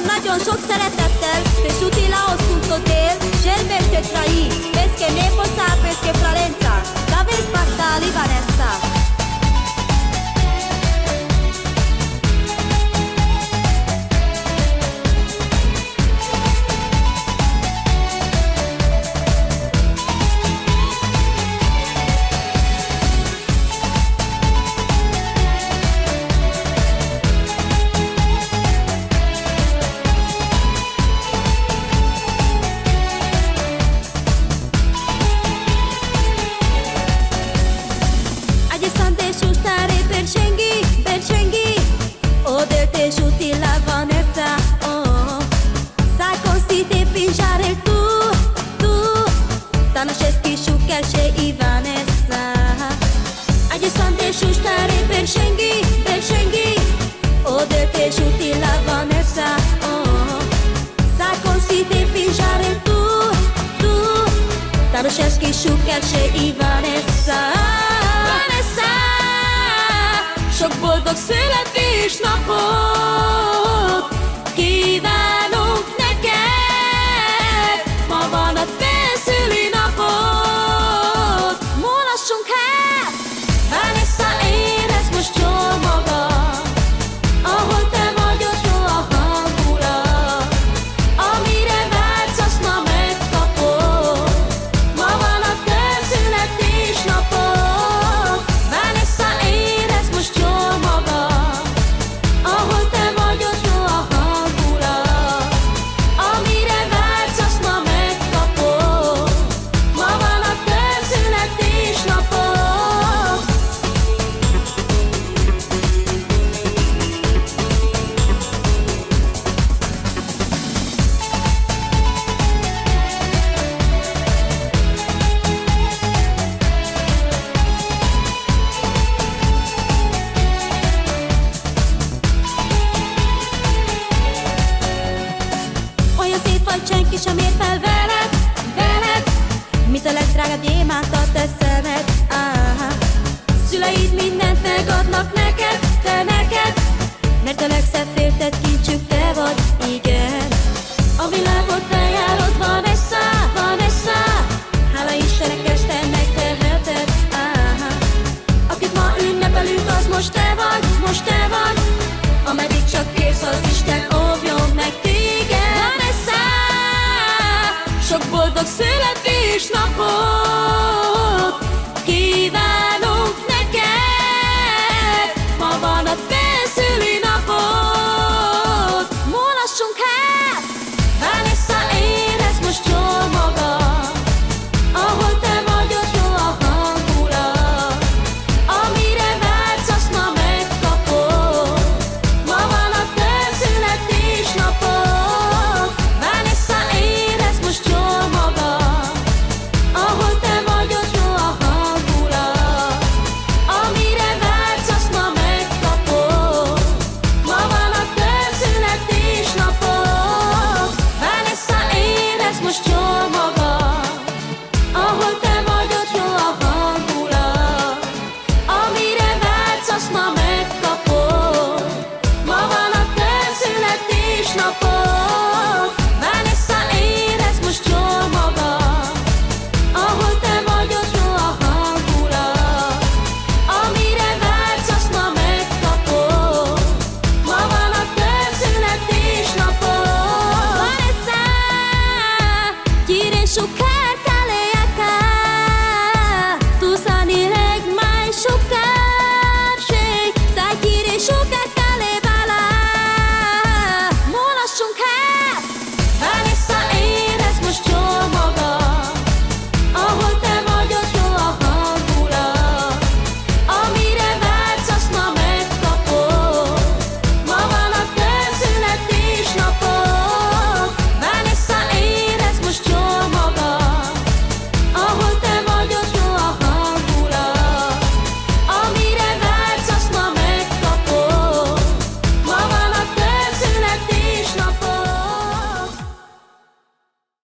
nagyon sok szeretettel per tutti là ho sul hotel Scelbe te traì Pesche ne posa, pesche Florenza La vez parta li Vanessa Per Schengi, o del te sciuti la Vanessa, oh, sai consi te pingiare tu, Tanașeschi șucherșe i Vanessa. Agi sante șuștare per Schengi, o del te sciuti la Vanessa, oh, sai consi te pingiare tu, Tanașeschi șucherșe i Vanessa. Sok boldog születésnapot kívánunk neked, ma van a te szülinapod. Mulassunk hát, Vanessa, érezd most jól magad, ahol te vagy, ott jó a hangulat. Amire vágysz, azt ma megkapod, ma van a te születésnapod. Vanessa, érezd most jól magad, ahol te vagy, ott jó a hangulat. Amire vágysz, azt ma megkapod, ma van a te születésnapod. Olyan szép vagy, senki sem ér fel veled, mint a legdrágább gyémánt a te szemed. Szüleid mindent megadnak neked, te neked, mert a legszebb féltett kincsük te vagy, igen. A világot te járod, Vanessa, hála Istennek este megteheted. Akit ma ünnepelünk, az most te vagy, ameddig csak kérsz, az Isten óvjon meg téged. Vanessa, sok boldog születésnapot kívánunk neked, ma van a te szülinapod. Mulassunk hát, Vanessa, érezd most jól magad, ahol te vagy, ott jó a hangulat. Amire vágysz, azt ma megkapod, ma van a te születésnapod. Vanessa, érezd most jól magad, ahol te vagy, ott jó a hangulat. Amire vágysz, azt ma megkapod, ma van a te születésnapod. Vanessa, érezd most jól magad, ahol te vagy, ott jó a hangulat. Amire vágysz, azt ma megkapod, ma van a te születésnapod. Vanessa, érezd most jól magad, ahol te vagy, ott jó a hangulat. Amire vágysz, azt ma megkapod, ma van a te születésnapod. Vanessa, gyere soká